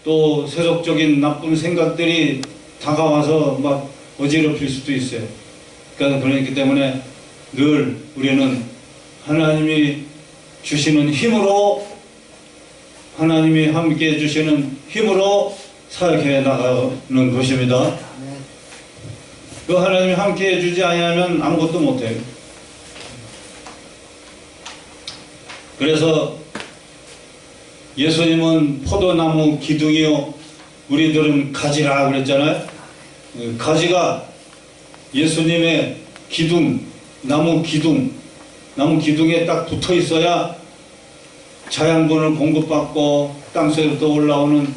또 세속적인 나쁜 생각들이 다가와서 막 어지럽힐 수도 있어요. 그렇기 때문에 늘 우리는 하나님이 주시는 힘으로, 하나님이 함께 해주시는 힘으로 사역해 나가는 것입니다. 그 하나님이 함께 해주지 아니하면 아무것도 못해요. 그래서 예수님은 포도나무 기둥이요 우리들은 가지라 그랬잖아요. 가지가 예수님의 기둥, 나무 기둥에 딱 붙어 있어야 자양분을 공급받고 땅속에서 올라오는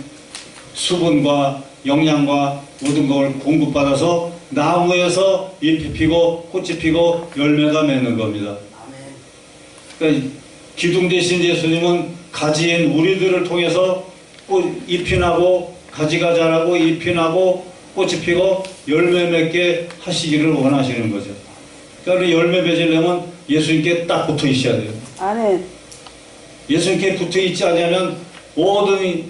수분과 영양과 모든 걸 공급받아서 나무에서 잎이 피고 꽃이 피고 열매가 맺는 겁니다. 그러니까 기둥 대신 예수님은 가지인 우리들을 통해서 잎이 나고 가지가 자라고 잎이 나고 꽃이 피고 열매 맺게 하시기를 원하시는 거죠. 그러니까 열매 맺으려면 예수님께 딱 붙어 있어야 돼요. 아멘. 예수님께 붙어 있지 않으면 모든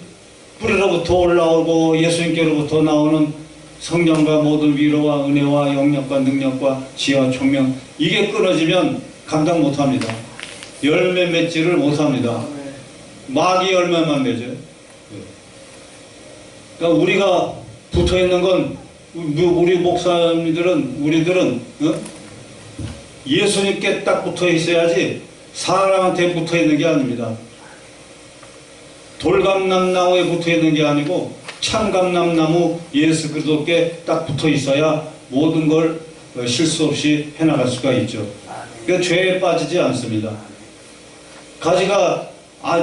뿌리로부터 올라오고 예수님께로부터 나오는 성령과 모든 위로와 은혜와 영역과 능력과 지혜와 총명, 이게 끊어지면 감당 못합니다. 열매 맺지를 못합니다. 마귀 열매만 맺어요. 그러니까 우리가 붙어있는 건, 우리 목사님들은, 우리들은 예수님께 딱 붙어 있어야지 사람한테 붙어 있는 게 아닙니다. 돌감람나무에 붙어 있는 게 아니고 참감람나무 예수 그리스도께 딱 붙어 있어야 모든 걸 실수 없이 해나갈 수가 있죠. 그러니까 죄에 빠지지 않습니다. 가지가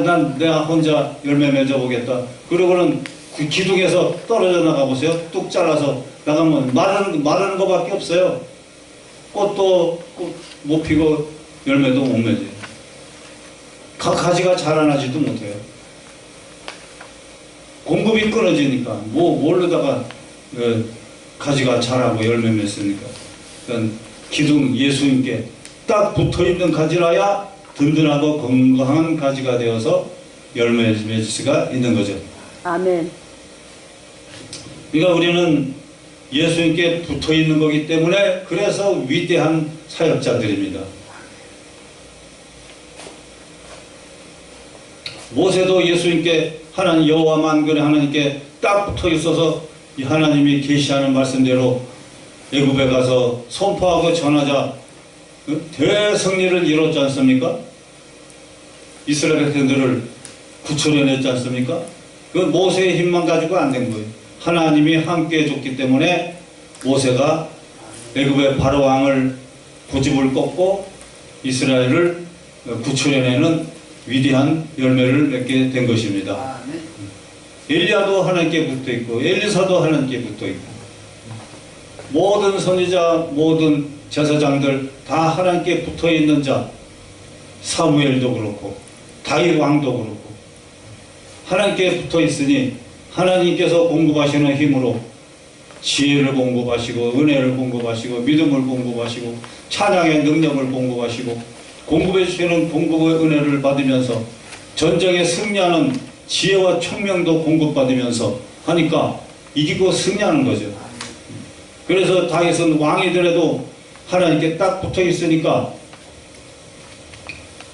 난 내가 혼자 열매 맺어보겠다 그러고는 그 기둥에서 떨어져 나가보세요. 뚝 잘라서 나가면 마르는 것밖에 없어요. 꽃도 못 피고 열매도 못 맺어요. 가지가 자라나지도 못해요. 공급이 끊어지니까 뭘로다가 가지가 자라고 열매 맺습니까? 그러니까 기둥 예수님께 딱 붙어있는 가지라야 든든하고 건강한 가지가 되어서 열매 맺을 수가 있는 거죠. 아멘. 그러니까 우리는 예수님께 붙어있는 거기 때문에 그래서 위대한 사역자들입니다. 모세도 예수님께 하나님 여호와 만군의 하나님께 딱 붙어 있어서 이 하나님이 계시하는 말씀대로 애굽에 가서 선포하고 전하자 대승리를 이뤘지 않습니까? 이스라엘 백성들을 구출해냈지 않습니까? 그 모세의 힘만 가지고 안 된 거예요. 하나님이 함께 해줬기 때문에 모세가 애굽의 바로 왕을 고집을 꺾고 이스라엘을 구출해내는 위대한 열매를 맺게 된 것입니다. 엘리야도 하나님께 붙어있고 엘리사도 하나님께 붙어있고 모든 선지자 모든 제사장들 다 하나님께 붙어있는 자, 사무엘도 그렇고 다윗 왕도 그렇고 하나님께 붙어있으니 하나님께서 공급하시는 힘으로 지혜를 공급하시고 은혜를 공급하시고 믿음을 공급하시고 찬양의 능력을 공급하시고 공급해 주시는 공급의 은혜를 받으면서 전쟁에 승리하는 지혜와 총명도 공급받으면서 하니까 이기고 승리하는 거죠. 그래서 다윗은 왕이더라도 하나님께 딱 붙어 있으니까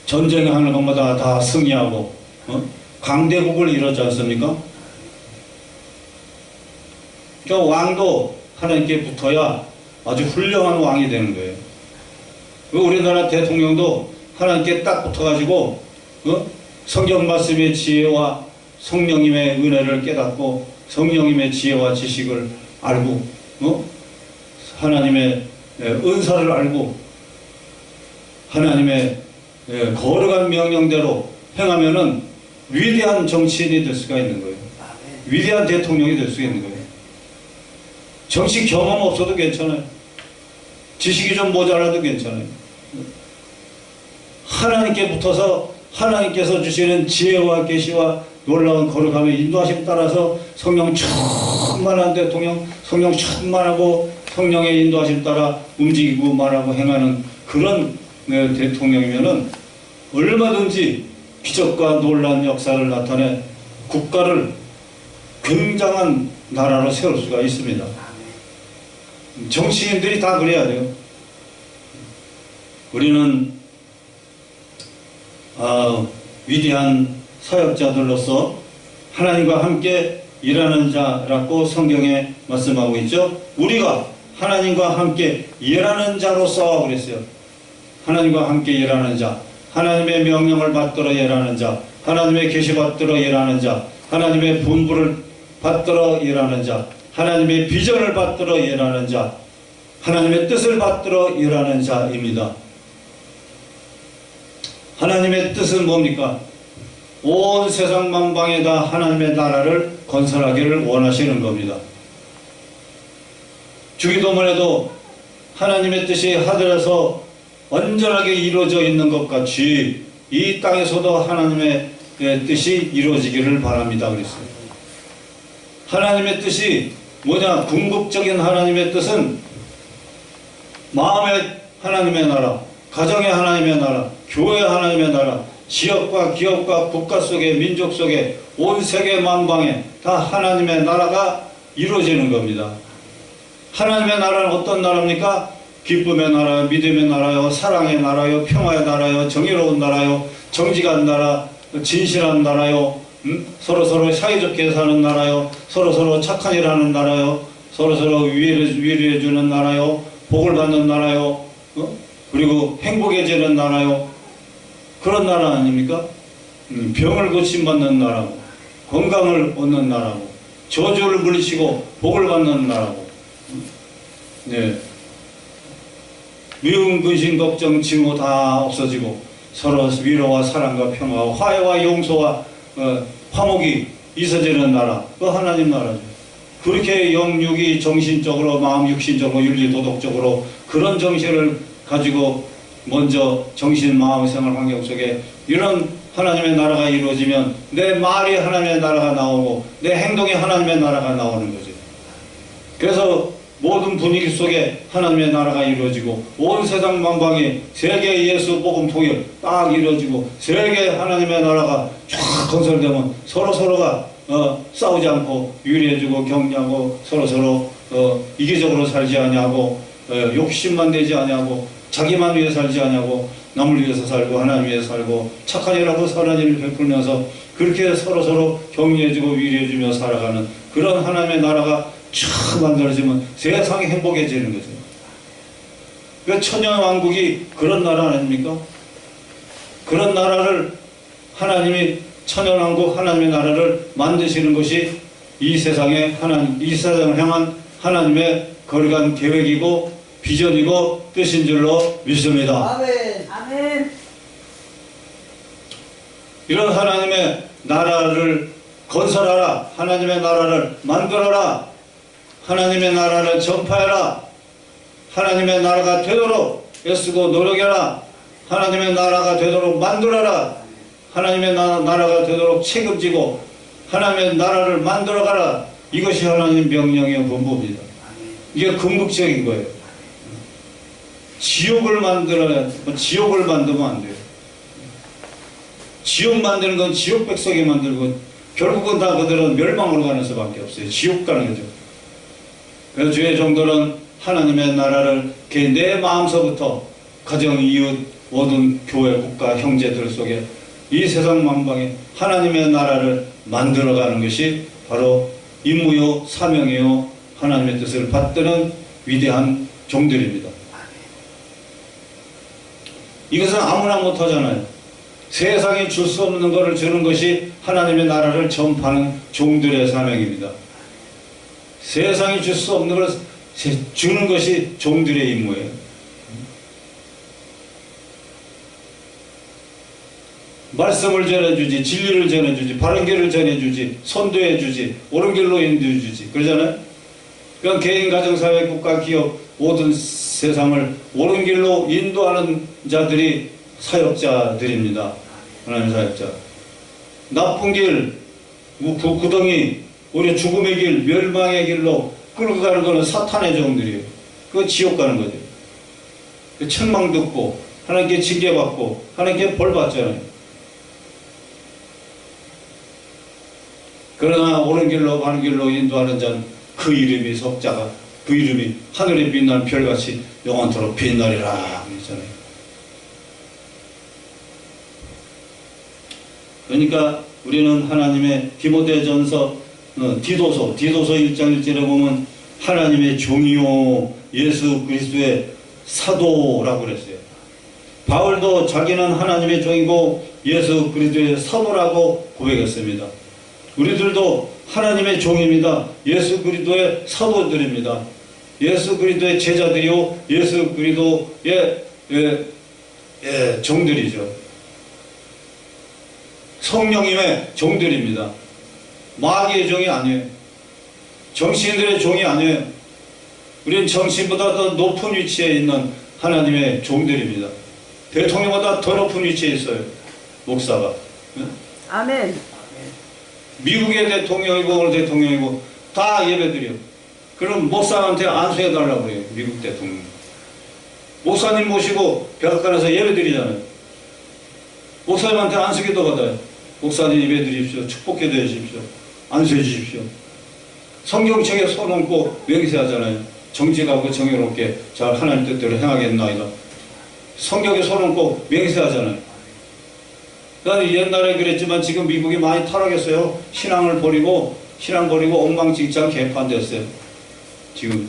전쟁하는 것마다 다 승리하고 강대국을 이뤘지 않습니까? 그러니까 왕도 하나님께 붙어야 아주 훌륭한 왕이 되는 거예요. 우리나라 대통령도 하나님께 딱 붙어가지고 성경 말씀의 지혜와 성령님의 은혜를 깨닫고 성령님의 지혜와 지식을 알고 하나님의 은사를 알고 하나님의 거룩한 명령대로 행하면은 위대한 정치인이 될 수가 있는 거예요. 위대한 대통령이 될 수가 있는 거예요. 정치 경험 없어도 괜찮아요. 지식이 좀 모자라도 괜찮아요. 하나님께 붙어서 하나님께서 주시는 지혜와 계시와 놀라운 거룩함의 인도하심 따라서 성령 충만한 대통령, 성령 충만하고 성령의 인도하심 따라 움직이고 말하고 행하는 그런 대통령이면은 얼마든지 기적과 놀라운 역사를 나타내 국가를 굉장한 나라로 세울 수가 있습니다. 정치인들이 다 그래야 돼요. 우리는 위대한 사역자들로서 하나님과 함께 일하는 자라고 성경에 말씀하고 있죠. 우리가 하나님과 함께 일하는 자로서 그랬어요. 하나님과 함께 일하는 자, 하나님의 명령을 받들어 일하는 자, 하나님의 계시 받들어 일하는 자, 하나님의 분부를 받들어 일하는 자, 하나님의 비전을 받들어 일하는 자, 하나님의 뜻을 받들어 일하는 자입니다. 하나님의 뜻은 뭡니까? 온 세상 만방에다 하나님의 나라를 건설하기를 원하시는 겁니다. 주기도문에도 하나님의 뜻이 하늘에서 완전하게 이루어져 있는 것 같이 이 땅에서도 하나님의 뜻이 이루어지기를 바랍니다 그랬어요. 하나님의 뜻이 뭐냐? 궁극적인 하나님의 뜻은 마음의 하나님의 나라, 가정의 하나님의 나라, 교회의 하나님의 나라, 지역과 기업과 국가 속에, 민족 속에, 온 세계 만방에 다 하나님의 나라가 이루어지는 겁니다. 하나님의 나라는 어떤 나라입니까? 기쁨의 나라요, 믿음의 나라요, 사랑의 나라요, 평화의 나라요, 정의로운 나라요, 정직한 나라, 진실한 나라요, 서로서로 사이좋게 사는 나라요, 서로서로 착한 일 하는 나라요, 서로서로 위로해주는 나라요, 복을 받는 나라요, 그리고 행복해지는 나라요. 그런 나라 아닙니까? 병을 고침받는 나라고, 건강을 얻는 나라고, 저주를 물리치고 복을 받는 나라고, 네. 미움, 근심, 걱정, 증오 다 없어지고 서로 위로와 사랑과 평화와 화해와 용서와 화목이 있어지는 나라, 그 하나님 나라죠. 그렇게 영육이 정신적으로, 마음 육신적으로, 윤리 도덕적으로 그런 정신을 가지고 먼저 정신, 마음, 생활 환경 속에 이런 하나님의 나라가 이루어지면 내 말이 하나님의 나라가 나오고 내 행동이 하나님의 나라가 나오는 거죠. 그래서 모든 분위기 속에 하나님의 나라가 이루어지고 온 세상 만방에 세계 예수 복음 통일 딱 이루어지고 세계 하나님의 나라가 쫙 건설되면 서로서로가 싸우지 않고 유리해주고 격려하고 서로서로 이기적으로 살지 아니하고 욕심만 내지 아니하고 자기만 위해 살지 아니하고 남을 위해서 살고 하나님 위해서 살고 착한 일하고 선한 일을 베풀면서 그렇게 서로서로 격려해주고 위로해주며 살아가는 그런 하나님의 나라가 쫙 만들어지면 세상이 행복해지는 거죠. 그 천연왕국이 그런 나라 아닙니까? 그런 나라를 하나님이 천연왕국 하나님의 나라를 만드시는 것이 이 세상의 이 세상을 향한 하나님의 거룩한 계획이고 비전이고 뜻인 줄로 믿습니다. 아멘. 아멘. 이런 하나님의 나라를 건설하라. 하나님의 나라를 만들어라. 하나님의 나라를 전파해라. 하나님의 나라가 되도록 애쓰고 노력해라. 하나님의 나라가 되도록 만들어라. 하나님의 나라가 되도록 책임지고 하나님의 나라를 만들어가라. 이것이 하나님 명령의 본부입니다. 이게 궁극적인 거예요. 지옥을 만들면 안 돼요. 지옥 만드는 건 지옥 백성이 만들고 결국은 다 그들은 멸망으로 가는 수밖에 없어요. 지옥 가는 거죠. 그래서 주의 종들은 하나님의 나라를 내 마음서부터 가정, 이웃, 모든 교회, 국가, 형제들 속에 이 세상 만방에 하나님의 나라를 만들어가는 것이 바로 임무요 사명이요 하나님의 뜻을 받드는 위대한 종들입니다. 이것은 아무나 못하잖아요. 세상에 줄 수 없는 것을 주는 것이 하나님의 나라를 전파하는 종들의 사명입니다. 세상에 줄 수 없는 걸 주는 것이 종들의 임무예요. 말씀을 전해주지, 진리를 전해주지, 바른 길을 전해주지, 선도해주지, 옳은 길로 인도해주지. 그러잖아요? 그러니까 개인, 가정, 사회, 국가, 기업 모든 세상을 옳은 길로 인도하는 자들이 사역자들입니다. 하나님 사역자. 나쁜 길, 구덩이, 우리 죽음의 길, 멸망의 길로 끌고 가는 것은 사탄의 종들이에요. 그거 지옥 가는 거죠. 책망 듣고 하나님께 징계받고 하나님께 벌 받잖아요. 그러나 옳은 길로 가는 길로 인도하는 자는 그 이름이 석자가 그 이름이 하늘에 빛나는 별같이 영원토록 빛나리라 그랬잖아요. 그러니까 우리는 하나님의 디모데전서 디도서 1장 1절에 보면 하나님의 종이요 예수 그리스도의 사도라고 그랬어요. 바울도 자기는 하나님의 종이고 예수 그리스도의 사도라고 고백했습니다. 우리들도 하나님의 종입니다. 예수 그리스도의 사도들입니다. 예수 그리스도의 제자들이요 예수 그리스도의 종들이죠. 성령님의 종들입니다. 마귀의 종이 아니에요. 정치인들의 종이 아니에요. 우리는 정치인보다 더 높은 위치에 있는 하나님의 종들입니다. 대통령보다 더 높은 위치에 있어요. 목사가. 아멘. 미국의 대통령이고 오늘 대통령이고 다 예배드려. 그럼 목사한테 안수해달라고 그래요. 미국 대통령. 목사님 모시고 백악관에서 예배드리잖아요. 목사님한테 안수기도 받아요. 목사님 예배드립시오. 축복기도 해주십시오. 안수해 주십시오. 성경책에 손 얹고 맹세하잖아요. 정직하고 정의롭게 잘 하나님 뜻대로 행하겠나이다. 성경에 손 얹고 맹세하잖아요. 그러니까 옛날에 그랬지만 지금 미국이 많이 타락했어요. 신앙 버리고 엉망진창 개판됐어요. 지금.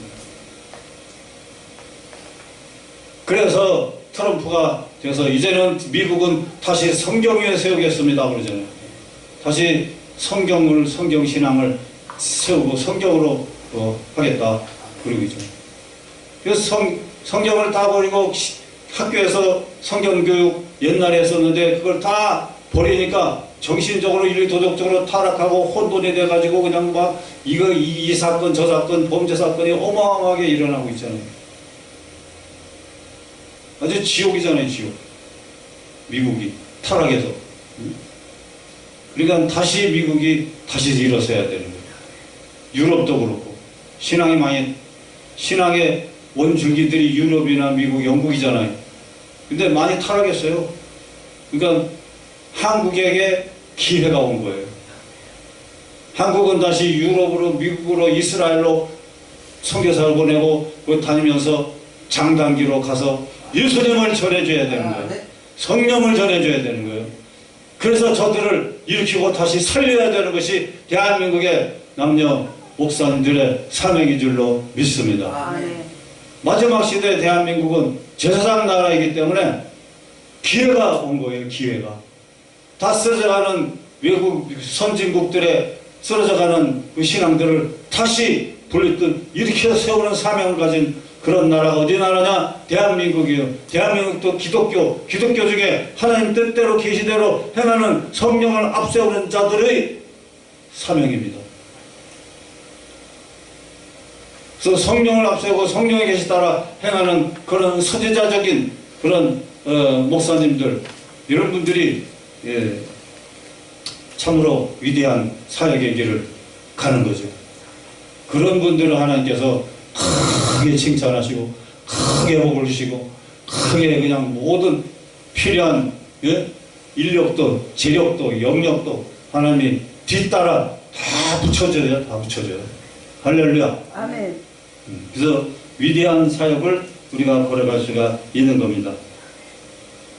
그래서 트럼프가 돼서 이제는 미국은 다시 성경 위에 세우겠습니다 그러잖아요. 다시 성경신앙을 세우고 성경으로 하겠다 그러고 있죠. 그래서 성경을 다 버리고 학교에서 성경교육 옛날에 했었는데 그걸 다 버리니까 정신적으로 윤리도덕적으로 타락하고 혼돈이 돼가지고 그냥 막 이 사건 저 사건 범죄 사건이 어마어마하게 일어나고 있잖아요. 아주 지옥이잖아요. 지옥. 미국이 타락해서. 그러니까 다시 미국이 다시 일어서야 되는 거예요. 유럽도 그렇고 신앙의 원줄기들이 유럽이나 미국, 영국이잖아요. 근데 많이 타락했어요. 그러니까 한국에게 기회가 온 거예요. 한국은 다시 유럽으로, 미국으로, 이스라엘로 선교사를 보내고 다니면서 장단기로 가서 예수님을 전해줘야 되는 거예요. 성령을 전해줘야 되는 거예요. 그래서 저들을 일으키고 다시 살려야 되는 것이 대한민국의 남녀 목사님들의 사명인 줄로 믿습니다. 마지막 시대의 대한민국은 제사장 나라이기 때문에 기회가 온 거예요. 기회가. 다 쓰러져가는 외국 선진국들의 쓰러져가는 그 신앙들을 다시 일으켜 세우는 사명을 가진 그런 나라가 어디 나라냐? 대한민국이에요. 대한민국도 기독교 중에 하나님 뜻대로 계시대로 행하는 성령을 앞세우는 자들의 사명입니다. 그래서 성령을 앞세우고 성령의 계시 따라 행하는 그런 선지자적인 그런 목사님들 이런 분들이 참으로 위대한 사역의 길을 가는 거죠. 그런 분들을 하나님께서 크게 칭찬하시고 크게 복을 주시고 크게 그냥 모든 필요한 인력도 재력도 영역도 하나님이 뒤따라 다 붙여줘요. 다 붙여줘요. 할렐루야. 아멘. 그래서 위대한 사역을 우리가 걸어갈 수가 있는 겁니다.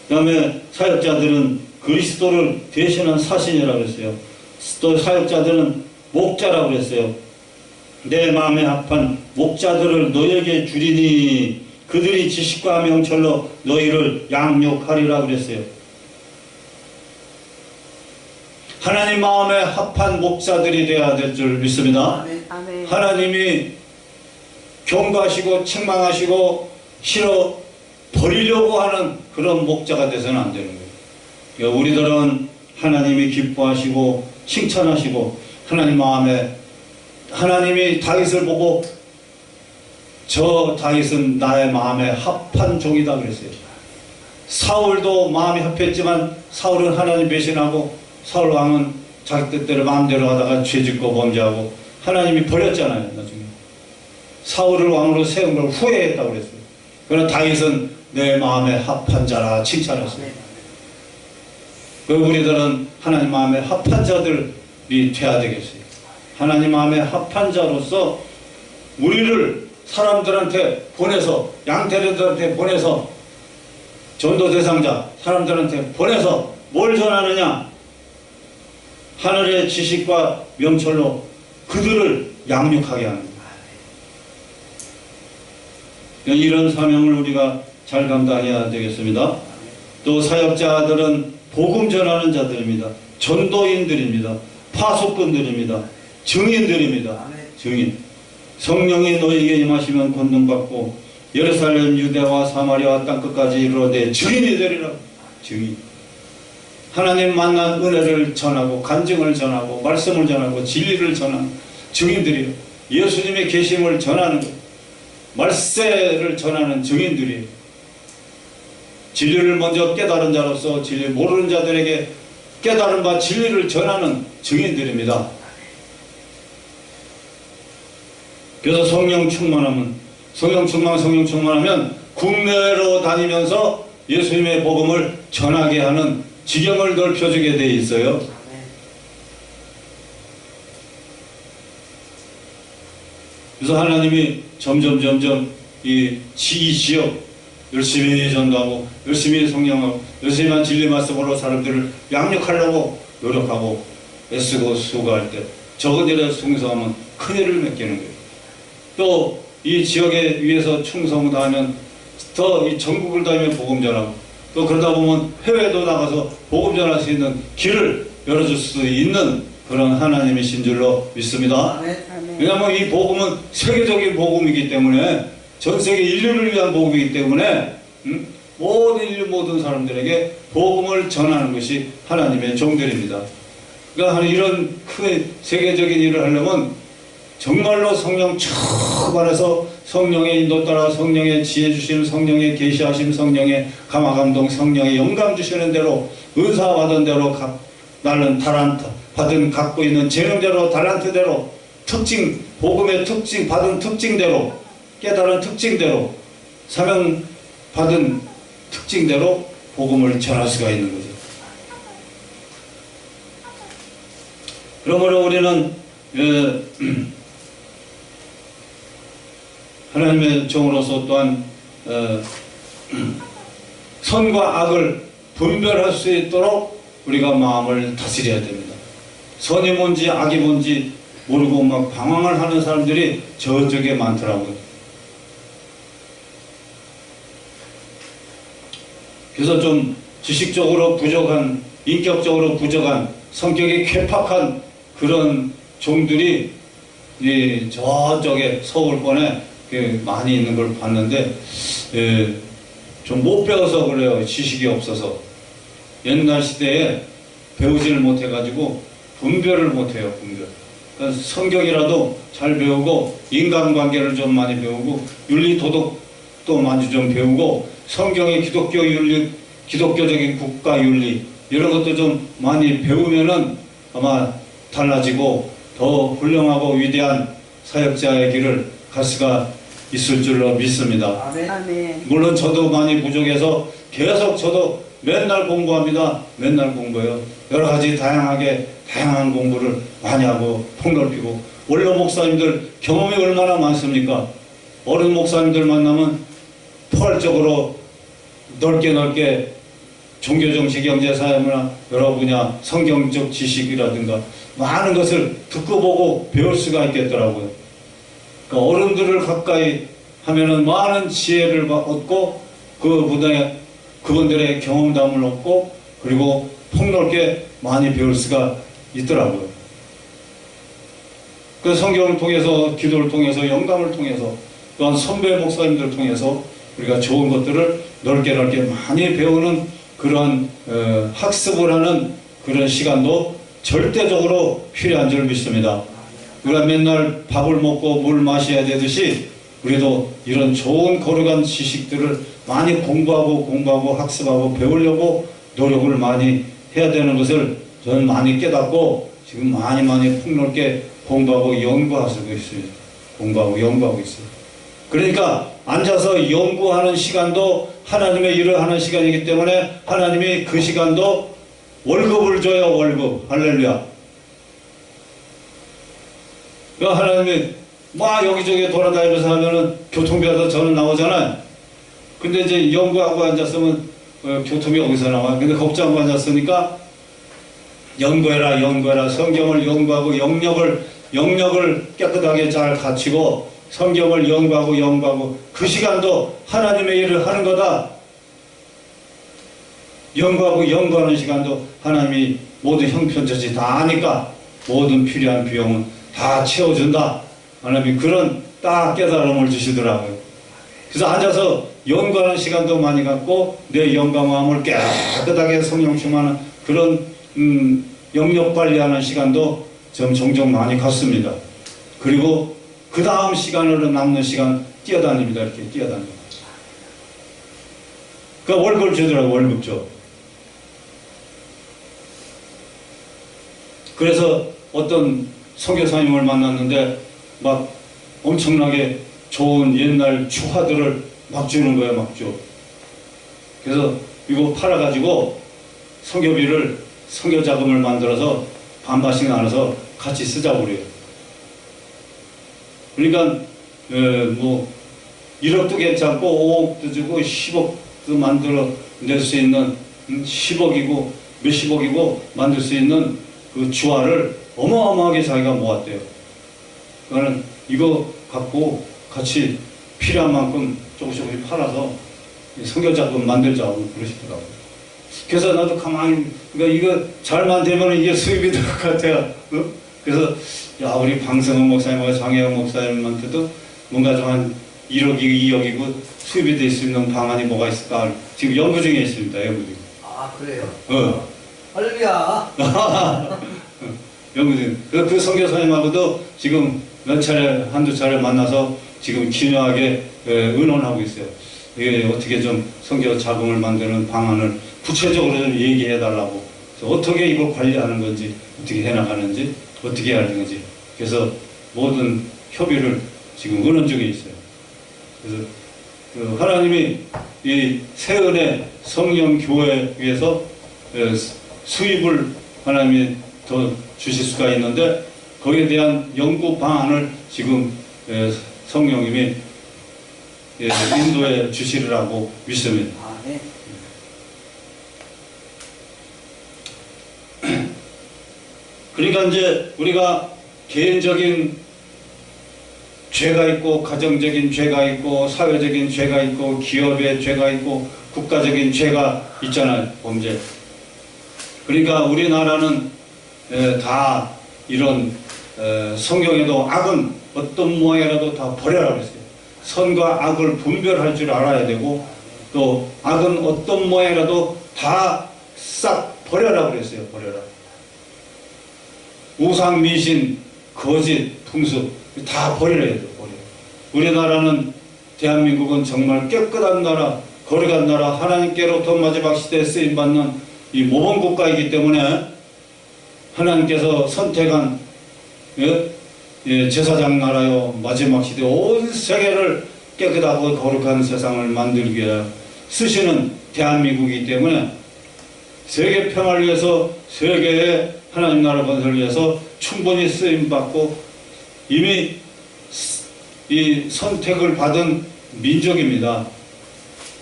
그 다음에 사역자들은 그리스도를 대신한 사신이라고 했어요. 또 사역자들은 목자라고 했어요. 내 마음에 합한 목자들을 너에게 주리니 그들이 지식과 명철로 너희를 양육하리라 그랬어요. 하나님 마음에 합한 목자들이 되어야 될 줄 믿습니다. 아멘. 하나님이 경고하시고 책망하시고 싫어 버리려고 하는 그런 목자가 돼서는 안 되는 거예요. 그러니까 우리들은 하나님이 기뻐하시고 칭찬하시고 하나님 마음에 하나님이 다윗을 보고 저 다윗은 나의 마음에 합한 종이다 그랬어요. 사울도 마음이 합했지만 사울은 하나님 배신하고 사울 왕은 자기 뜻대로 마음대로 하다가 죄짓고 범죄하고 하나님이 버렸잖아요. 나중에 사울을 왕으로 세운 걸 후회했다고 그랬어요. 그러나 다윗은 내 마음에 합한 자라 칭찬했어요. 우리들은 하나님 마음에 합한 자들이 돼야 되겠어요. 하나님 마음에 합한 자로서 우리를 사람들한테 보내서, 양태들한테 보내서, 전도 대상자 사람들한테 보내서 뭘 전하느냐? 하늘의 지식과 명철로 그들을 양육하게 하는 거예요. 이런 사명을 우리가 잘 감당해야 되겠습니다. 또 사역자들은 복음 전하는 자들입니다. 전도인들입니다. 파수꾼들입니다. 증인들입니다. 증인. 성령이 너에게 임하시면 권능받고 예루살렘, 유대와 사마리아 땅끝까지 이르러되 증인이 되리라. 증인. 하나님 만난 은혜를 전하고 간증을 전하고 말씀을 전하고 진리를 전하는 증인들이에요. 예수님의 계심을 전하는 것, 말세를 전하는 증인들이에요. 진리를 먼저 깨달은 자로서 진리 모르는 자들에게 깨달은 바 진리를 전하는 증인들입니다. 그래서 성령 충만하면 국내로 다니면서 예수님의 복음을 전하게 하는 지경을 넓혀주게 돼 있어요. 그래서 하나님이 점점 이 지역 열심히 전도하고 열심히 성령하고 열심히 진리 말씀으로 사람들을 양육하려고 노력하고 애쓰고 수고할 때 적은 일에 충성하면 큰 일을 맡기는 거예요. 또 이 지역에 위해서 충성 다하면 더 이 전국을 다니며 복음 전하고 또 그러다 보면 해외도 나가서 복음 전할 수 있는 길을 열어줄 수 있는 그런 하나님이신 줄로 믿습니다. 왜냐하면 이 복음은 세계적인 복음이기 때문에 전 세계 인류를 위한 복음이기 때문에 모든 인류 모든 사람들에게 복음을 전하는 것이 하나님의 종들입니다. 그러니까 이런 큰 세계적인 일을 하려면 정말로 성령 초반에서 성령의 인도 따라 성령의 지혜 주심, 성령의 계시하심, 성령의 감화감동, 성령의 영감 주시는 대로 은사 받은 대로 나는 달란트 받은 갖고 있는 재능대로 달란트대로 특징 복음의 특징 받은 특징대로 깨달은 특징대로 사명 받은 특징대로 복음을 전할 수가 있는 거죠. 그러므로 우리는 하나님의 종으로서 또한 선과 악을 분별할 수 있도록 우리가 마음을 다스려야 됩니다. 선이 뭔지 악이 뭔지 모르고 막 방황을 하는 사람들이 저쪽에 많더라고요. 그래서 좀 지식적으로 부족한, 인격적으로 부족한, 성격이 괴팍한 그런 종들이 저쪽에 서울권에 많이 있는 걸 봤는데 좀 못 배워서 그래요. 지식이 없어서. 옛날 시대에 배우지를 못해가지고 분별을 못해요. 분별. 그러니까 성경이라도 잘 배우고 인간관계를 좀 많이 배우고 윤리 도덕도 많이 좀 배우고 성경의 기독교 윤리, 기독교적인 국가 윤리 이런 것도 좀 많이 배우면은 아마 달라지고 더 훌륭하고 위대한 사역자의 길을 갈 수가 있을 줄로 믿습니다. 아멘. 물론 저도 많이 부족해서 계속 저도 맨날 공부합니다. 맨날 공부해요. 여러 가지 다양한 공부를 많이 하고 폭넓히고 원로 목사님들 경험이 얼마나 많습니까? 어른 목사님들 만나면 포괄적으로 넓게 종교정치, 경제사회문화 여러 분야 성경적 지식이라든가 많은 것을 듣고 보고 배울 수가 있겠더라고요. 그러니까 어른들을 가까이 하면은 많은 지혜를 얻고 그분들의 경험담을 얻고 그리고 폭넓게 많이 배울 수가 있더라고요. 그 성경을 통해서 기도를 통해서 영감을 통해서 또한 선배 목사님들을 통해서 우리가 좋은 것들을 넓게 많이 배우는 그런 학습을 하는 그런 시간도 절대적으로 필요한 줄 믿습니다. 우리가 맨날 밥을 먹고 물 마셔야 되듯이 우리도 이런 좋은 거룩한 지식들을 많이 공부하고 학습하고 배우려고 노력을 많이 해야 되는 것을 저는 많이 깨닫고 지금 많이 폭넓게 공부하고 연구하고 있습니다. 공부하고 연구하고 있어요. 그러니까 앉아서 연구하는 시간도 하나님의 일을 하는 시간이기 때문에 하나님이 그 시간도 월급을 줘요. 월급. 할렐루야. 그 하나님이 막 여기저기 돌아다니면서 하면은 교통비가 저는 나오잖아요. 근데 이제 연구하고 앉았으면 교통이 어디서 나와? 근데 걱정하고 앉았으니까 연구해라. 성경을 연구하고 영역을 깨끗하게 잘 갖추고 성경을 연구하고 그 시간도 하나님의 일을 하는 거다. 연구하는 시간도 하나님이 모든 형편처치 다 아니까 모든 필요한 비용은 다 채워준다. 하나님이 그런 딱 깨달음을 주시더라고요. 그래서 앉아서 연구하는 시간도 많이 갖고 내 영과 마음을 깨끗하게 성령 충만하는 그런 영역 관리하는 시간도 좀 종종 많이 갖습니다. 그리고 그 다음 시간으로 남는 시간 뛰어다닙니다. 이렇게 뛰어다닙니다. 그 월급을 주더라고. 월급 줘. 그래서 어떤 선교사님을 만났는데 막 엄청나게 좋은 옛날 추화들을 막 주는 거예요. 막 줘. 그래서 이거 팔아가지고 선교 자금을 만들어서 반반씩 나눠서 같이 쓰자고 그래요. 그러니까 뭐 1억도 괜찮고 5억도 주고 10억도 만들어 낼 수 있는 10억이고 몇십억이고 만들 수 있는 그 주화를 어마어마하게 자기가 모았대요. 그거는 이거 갖고 같이 필요한 만큼 조금씩 팔아서 선교자금 만들자고 그러시더라고요. 그래서 나도 가만히, 그러니까 이거 잘만 되면 이게 수입이 될 것 같아요. 어? 그래서, 야, 우리 방성훈 목사님하고 장혜영 목사님한테도 뭔가 좀 한 1억이고 2억이고 수입이 될 수 있는 방안이 뭐가 있을까? 지금 연구 중에 있습니다, 연구 중에. 아, 그래요? 할렐루야. 연구 중에. 그 선교사님하고도 지금 한두 차례 만나서 지금 기묘하게 의논하고 있어요. 이게 어떻게 좀 선교 자금을 만드는 방안을 구체적으로 좀 얘기해 달라고. 어떻게 이걸 관리하는 건지, 어떻게 해나가는지, 어떻게 해야 하는지. 그래서 모든 협의를 지금 의논 중에 있어요. 그래서 하나님이 이 새은의 성령 교회 위해서 수입을 하나님이 더 주실 수가 있는데 거기에 대한 연구 방안을 지금 성령님이 인도해 주시리라고 믿습니다. 아, 네. 그러니까 이제 우리가 개인적인 죄가 있고 가정적인 죄가 있고 사회적인 죄가 있고 기업의 죄가 있고 국가적인 죄가 있잖아요. 범죄. 그러니까 우리나라는 다 이런 성경에도 악은 어떤 모양이라도 다 버려라 그랬어요. 선과 악을 분별할 줄 알아야 되고 또 악은 어떤 모양이라도 다 싹 버려라 그랬어요. 버려라. 우상, 미신, 거짓, 풍습 다 버려야 돼요. 버려. 우리나라는 대한민국은 정말 깨끗한 나라, 거룩한 나라, 하나님께로부터 마지막 시대에 쓰임받는 이 모범 국가이기 때문에 하나님께서 선택한 제사장 나라요 마지막 시대 온 세계를 깨끗하고 거룩한 세상을 만들기 위해 쓰시는 대한민국이기 때문에 세계 평화를 위해서 세계의 하나님 나라 건설을 위해서 충분히 쓰임받고 이미 이 선택을 받은 민족입니다.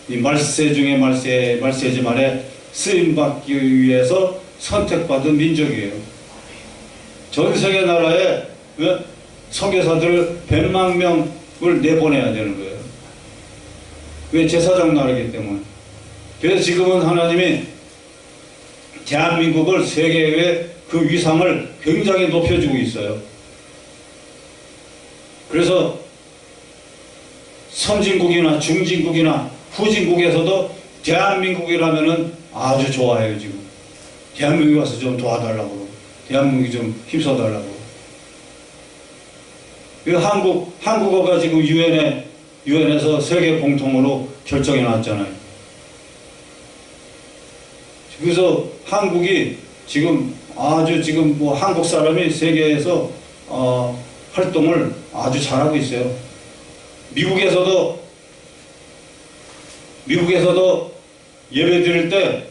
이 말세 중에 말세지 말에 쓰임받기 위해서 선택받은 민족이에요. 전 세계 나라에 선교사들을 100만 명을 내보내야 되는 거예요. 왜? 제사장 나라이기 때문에. 그래서 지금은 하나님이 대한민국을 세계의 그 위상을 굉장히 높여주고 있어요. 그래서 선진국이나 중진국이나 후진국에서도 대한민국이라면은 아주 좋아해요. 지금 대한민국에 와서 좀 도와달라고 그러고 대한민국이 좀 힘써달라고. 한국어가 지금 유엔에서 세계 공통어로 결정해 놨잖아요. 그래서 한국이 지금 지금 뭐 한국 사람이 세계에서 활동을 아주 잘하고 있어요. 미국에서도 예배 드릴 때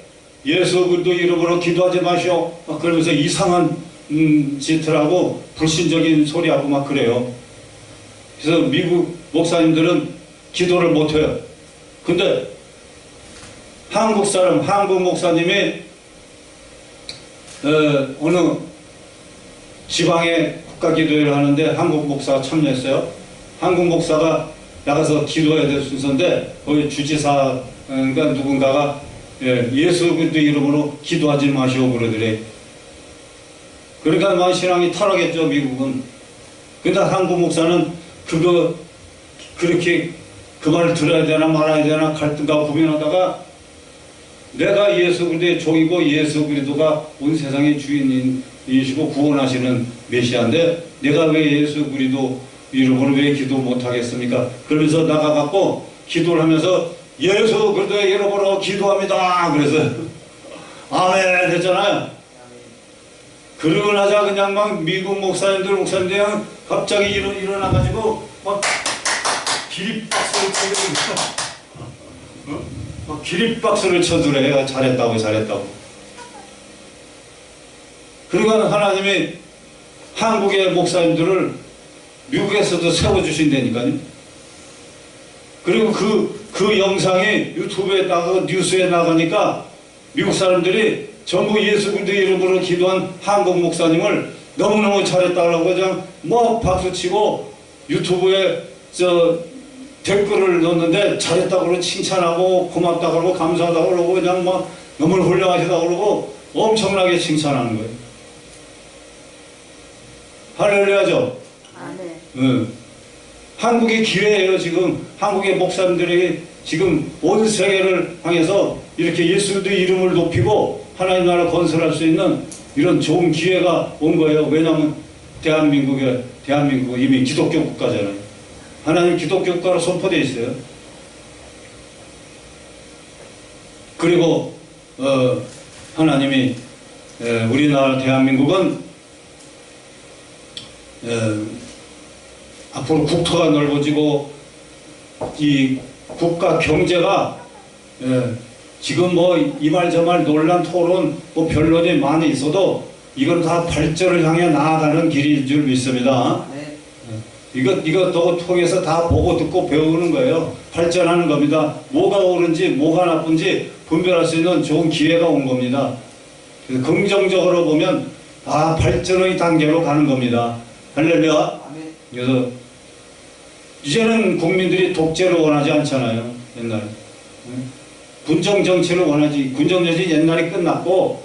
예수 그리스도 이름으로 기도하지 마시오. 그러면서 이상한 짓을하고 불신적인 소리하고 막 그래요. 그래서 미국 목사님들은 기도를 못해요. 근데 한국 사람, 한국 목사님이 어느 지방에 국가기도회를 하는데 한국 목사가 참여했어요. 한국 목사가 나가서 기도해야 될 순서인데 거기 주지사 그러니까 누군가가 예수 그리스도 이름으로 기도하지 마시오 그러더래. 그러니까 신앙이 타락했죠, 미국은. 근데 한국 목사는 그거 그렇게 그 말을 들어야 되나 말아야 되나 갈등과 고민하다가 내가 예수 그리스도의 종이고 예수 그리스도가 온 세상의 주인이시고 구원하시는 메시아인데 내가 왜 예수 그리스도 이름으로 왜 기도 못하겠습니까? 그러면서 나가갖고 기도를 하면서 예수 그리스도의 이름으로 기도합니다. 그래서 아멘 했잖아요. 그러고 나자 그냥 막 미국 목사님들 그냥 갑자기 일어나가지고 막 기립박수를 쳐주고 막 기립박수를 쳐주래. 잘했다고 잘했다고. 그러니까 하나님이 한국의 목사님들을 미국에서도 세워주신다니까요. 그리고 그 영상이 유튜브에 나가고 뉴스에 나가니까 미국 사람들이 전부 예수 그리스도 이름으로 기도한 한국 목사님을 너무너무 잘했다고 그냥 뭐 박수치고 유튜브에 댓글을 넣었는데 잘했다고 그러고 칭찬하고 고맙다고 그러고 감사하다고 그러고 그냥 막 너무 훌륭하시다고 그러고 엄청나게 칭찬하는 거예요. 할렐루야죠. 네. 한국의 기회예요. 지금 한국의 목사님들이 지금 온 세계를 향해서 이렇게 예수 그리스도 이름을 높이고 하나님 나라 건설할 수 있는 이런 좋은 기회가 온 거예요. 왜냐하면 대한민국 이미 기독교 국가잖아요. 하나님 기독교 국가로 선포되어 있어요. 그리고 하나님이 우리나라 대한민국은 앞으로 국토가 넓어지고 이 국가 경제가 지금 뭐 이 말 저 말 논란 토론 뭐 변론이 많이 있어도 이건 다 발전을 향해 나아가는 길인 줄 믿습니다. 네. 이것도 통해서 다 보고 듣고 배우는 거예요. 발전하는 겁니다. 뭐가 옳은지 뭐가 나쁜지 분별할 수 있는 좋은 기회가 온 겁니다. 그래서 긍정적으로 보면 다 발전의 단계로 가는 겁니다. 할렐루야. 그래서 이제는 국민들이 독재를 원하지 않잖아요. 옛날에. 군정 정치를 원하지. 군정 정치 옛날에 끝났고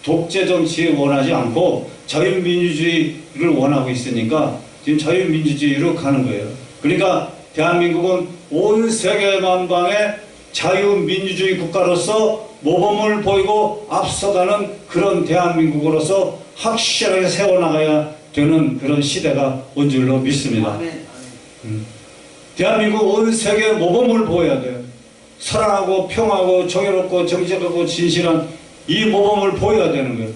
독재 정치 원하지 않고 자유민주주의를 원하고 있으니까 지금 자유민주주의로 가는 거예요. 그러니까 대한민국은 온 세계 만방의 자유민주주의 국가로서 모범을 보이고 앞서가는 그런 대한민국으로서 확실하게 세워나가야 되는 그런 시대가 온 줄로 믿습니다. 대한민국 온 세계에 모범을 보여야 돼요. 사랑하고 평화하고 정의롭고 정직하고 진실한 이 모범을 보여야 되는 거예요.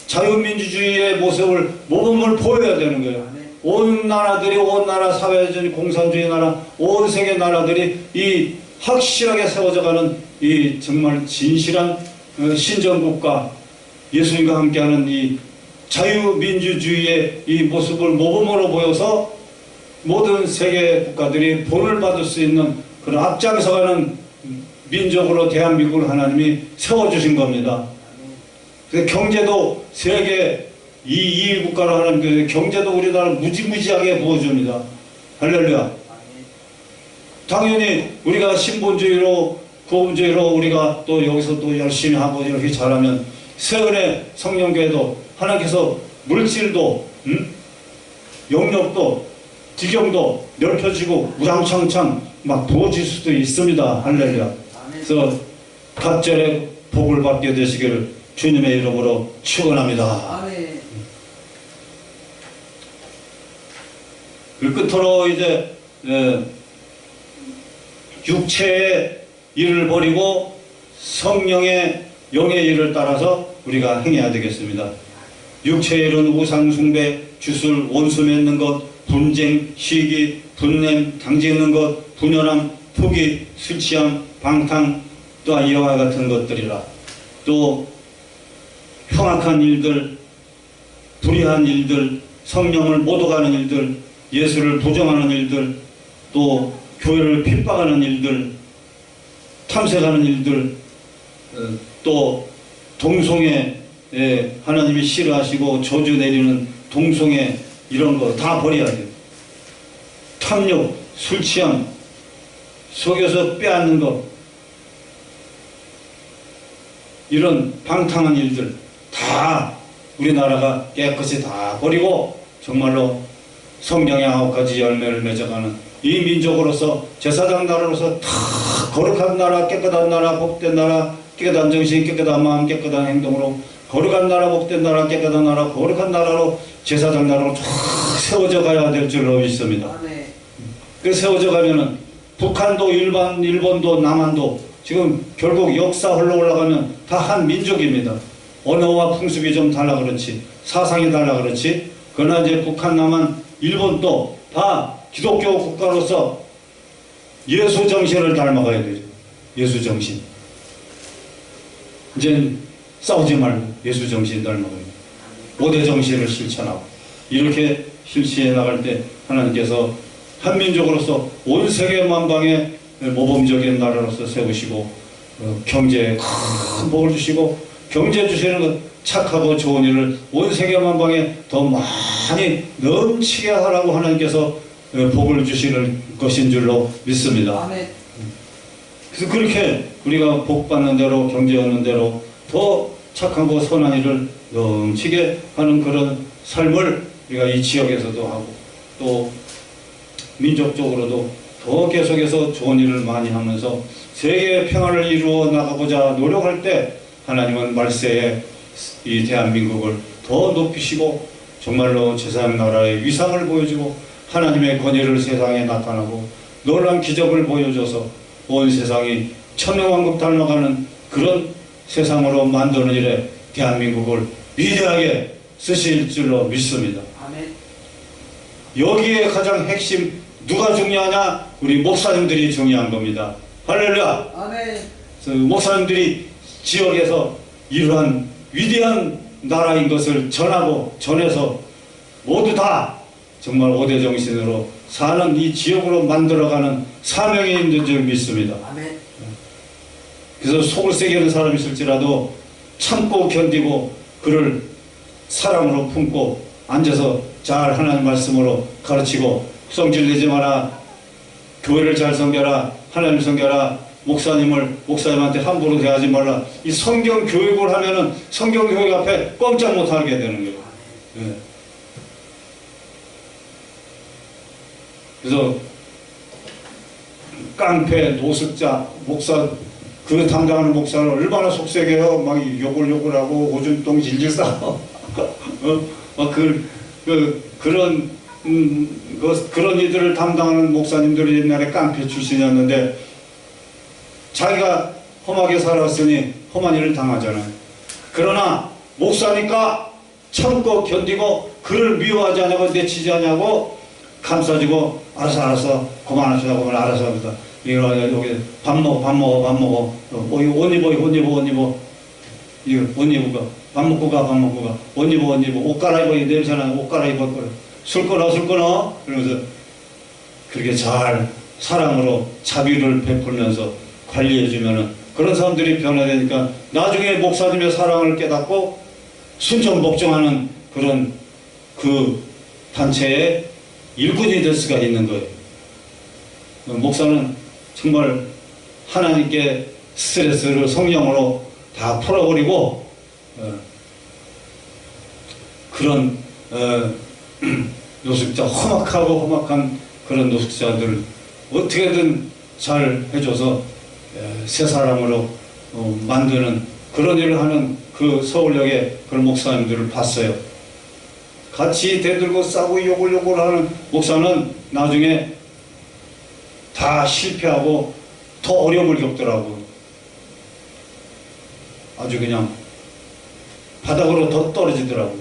자유민주주의의 모습을 모범을 보여야 되는 거예요. 온 나라들이 온 나라 사회주의 공산주의 나라 온 세계 나라들이 이 확실하게 세워져가는 이 정말 진실한 신정국가 예수님과 함께하는 이 자유민주주의의 이 모습을 모범으로 보여서 모든 세계 국가들이 본을 받을 수 있는 그런 앞장서가는 민족으로 대한민국을 하나님이 세워주신 겁니다. 그래서 경제도 세계 2위 국가로 하나님 경제도 우리나라 무지무지하게 부어줍니다. 할렐루야. 당연히 우리가 신본주의로 구원주의로 우리가 또 여기서 또 열심히 하고 이렇게 잘하면 세은의 성령교회도 하나님께서 물질도 영역도 지경도 넓혀지고 우당창창 막 부어질 수도 있습니다. 할렐루야. 그래서 갑절의 복을 받게 되시기를 주님의 이름으로 축원합니다. 그 끝으로 이제 육체의 일을 버리고 성령의 영의 일을 따라서 우리가 행해야 되겠습니다. 육체의 일은 우상숭배, 주술, 원수 맺는 것, 분쟁, 시기, 분냄, 당짓는 것, 분열함, 포기, 술 취함, 방탕, 또한 이와 같은 것들이라. 또 흉악한 일들, 불의한 일들, 성령을 못 오가는 일들, 예수를 부정하는 일들, 또 교회를 핍박하는 일들, 탐색하는 일들, 또 동성애, 하나님이 싫어하시고 저주 내리는 동성애 이런 거 다 버려야 돼요. 탐욕, 술 취함, 속여서 빼앗는 거, 이런 방탕한 일들 다 우리나라가 깨끗이 다 버리고 정말로 성령의 9가지 열매를 맺어가는 이 민족으로서 제사장 나라로서 다 거룩한 나라, 깨끗한 나라, 복된 나라, 깨끗한 정신, 깨끗한 마음, 깨끗한 행동으로 거룩한 나라, 복된 나라, 깨끗한 나라, 거룩한 나라로 제사장 나라로 쫙 세워져 가야 될 줄로 믿습니다. 그 세워져 가면은 북한도 일본도 남한도 지금 결국 역사 흘러 올라가면 다 한 민족입니다. 언어와 풍습이 좀 달라 그렇지, 사상이 달라 그렇지, 그러나 이제 북한, 남한, 일본도 다 기독교 국가로서 예수 정신을 닮아가야 되죠. 예수 정신. 이제 싸우지 말고 예수 정신 닮아가야 돼요. 5대 정신을 실천하고 이렇게 실시해 나갈 때 하나님께서 한민족으로서 온 세계 만방에 모범적인 나라로서 세우시고 경제에 큰 복을 주시고 경제 주시는 것 착하고 좋은 일을 온 세계 만방에 더 많이 넘치게 하라고 하나님께서 복을 주시는 것인 줄로 믿습니다. 아멘. 그래서 그렇게 우리가 복 받는 대로 경제 얻는 대로 더 착하고 선한 일을 넘치게 하는 그런 삶을 우리가 이 지역에서도 하고 또 민족적으로도 더 계속해서 좋은 일을 많이 하면서 세계의 평화를 이루어 나가고자 노력할 때 하나님은 말세에 이 대한민국을 더 높이시고 정말로 제사장 나라의 위상을 보여주고 하나님의 권위를 세상에 나타나고 놀라운 기적을 보여줘서 온 세상이 천명왕국 닮아가는 그런 세상으로 만드는 일에 대한민국을 위대하게 쓰실 줄로 믿습니다. 아멘. 여기에 가장 핵심 누가 중요하냐? 우리 목사님들이 중요한 겁니다. 할렐루야. 아멘. 목사님들이 지역에서 이러한 위대한 나라인 것을 전하고 전해서 모두 다 정말 5대 정신으로 사는 이 지역으로 만들어가는 사명이 있는 줄 믿습니다. 아멘. 그래서 속을 세게 하는 사람이 있을지라도 참고 견디고 그를 사랑으로 품고 앉아서 잘 하나님 말씀으로 가르치고 성질내지 마라, 교회를 잘 섬겨라, 하나님 섬겨라, 목사님한테 함부로 대하지 말라. 이 성경 교육을 하면은 성경 교육 앞에 꼼짝 못하게 되는 거예요. 네. 그래서 깡패, 노숙자, 목사 그 담당하는 목사는 얼마나 속색해요. 막 욕을 하고 오줌똥 질질 싸고 그런 이들을 담당하는 목사님들이 옛날에 깡패 출신이었는데 자기가 험하게 살았으니 험한 일을 당하잖아요. 그러나 목사니까 참고 견디고 그를 미워하지 않냐고 내치지 않냐고 감싸주고 알았어 그만하시라고 알아서 합니다. 여기 밥 먹어 이거 옷 입어 이거 옷 입고 가 밥 먹고 가 옷 입어 옷 갈아입어 냄새나는 옷 갈아입어 술 끊어 그러면서 그렇게 잘 사랑으로 자비를 베풀면서 관리해주면은 그런 사람들이 변화되니까 나중에 목사님의 사랑을 깨닫고 순종 복종하는 그런 그 단체의 일꾼이 될 수가 있는 거예요. 목사는 정말 하나님께 스트레스를 성령으로 다 풀어버리고 그런 노숙자, 험악한 그런 노숙자들을 어떻게든 잘 해줘서 새 사람으로 만드는 그런 일을 하는 그 서울역의 그런 목사님들을 봤어요. 같이 대들고 싸고 욕을 하는 목사는 나중에 다 실패하고 더 어려움을 겪더라고. 아주 그냥 바닥으로 더 떨어지더라고.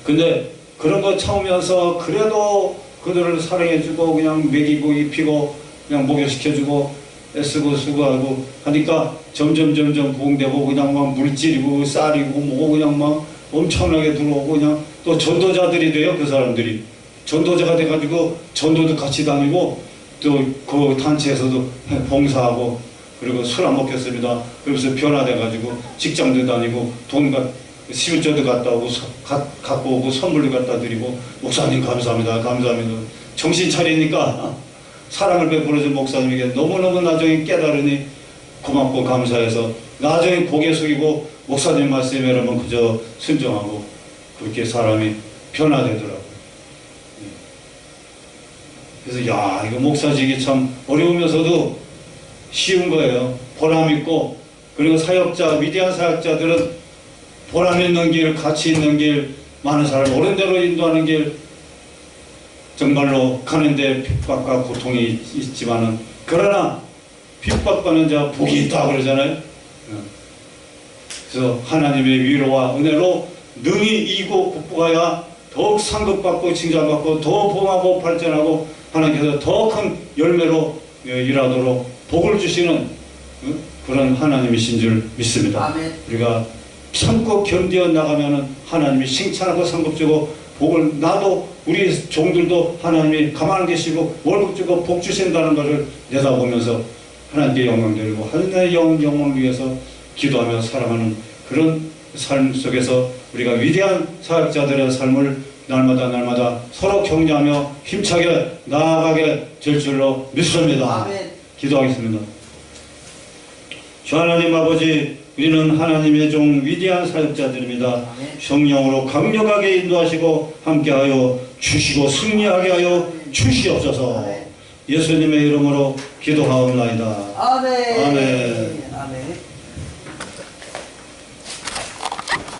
근데 그런 거 참으면서 그래도 그들을 사랑해주고 그냥 먹이고 입히고 그냥 목욕시켜주고 애쓰고 수고하고 하니까 점점 부흥되고 그냥 막 물질이고 쌀이고 뭐고 그냥 막 엄청나게 들어오고 그냥 또 전도자들이 돼요. 그 사람들이 전도자가 돼가지고 전도도 같이 다니고 또 그 단체에서도 봉사하고 그리고 술 안 먹겠습니다. 그러면서 변화돼가지고 직장도 다니고 돈 시주도 갔다 오고 갖고 오고 선물도 갖다 드리고 목사님 감사합니다. 감사합니다. 정신 차리니까 사랑을 베풀어준 목사님에게 너무너무 나중에 깨달으니 고맙고 감사해서 나중에 고개 숙이고 목사님 말씀에 여러분 그저 순종하고 그렇게 사람이 변화되더라고요. 그래서 야 이거 목사직이 참 어려우면서도 쉬운 거예요. 보람 있고 그리고 사역자 위대한 사역자들은 보람 있는 길, 가치 있는 길, 많은 사람을 옳은 대로 인도하는 길 정말로 가는데 핍박과 고통이 있지만은 그러나 핍박받는 자 복이 있다 그러잖아요. 그래서 하나님의 위로와 은혜로 능히 이기고 극복하여 더욱 상급받고 칭찬받고 더 봉하고 발전하고 하나님께서 더 큰 열매로 일하도록 복을 주시는 그런 하나님이신 줄 믿습니다. 아멘. 우리가 참고 견디어 나가면은 하나님이 칭찬하고 상급 주고 복을 나도 우리 종들도 하나님이 가만 계시고 월급 주고 복 주신다는 것을 내다보면서 하나님께 영광 드리고 하나님의 영광을 위해서 기도하며 살아가는 그런 삶 속에서 우리가 위대한 사역자들의 삶을 날마다 서로 격려하며 힘차게 나아가게 될 줄로 믿습니다. 아멘. 기도하겠습니다. 주 하나님 아버지, 우리는 하나님의 종 위대한 사역자들입니다. 성령으로 강력하게 인도하시고 함께하여 주시고 승리하게 하여 주시옵소서. 예수님의 이름으로 기도하옵나이다. 아멘. 아멘.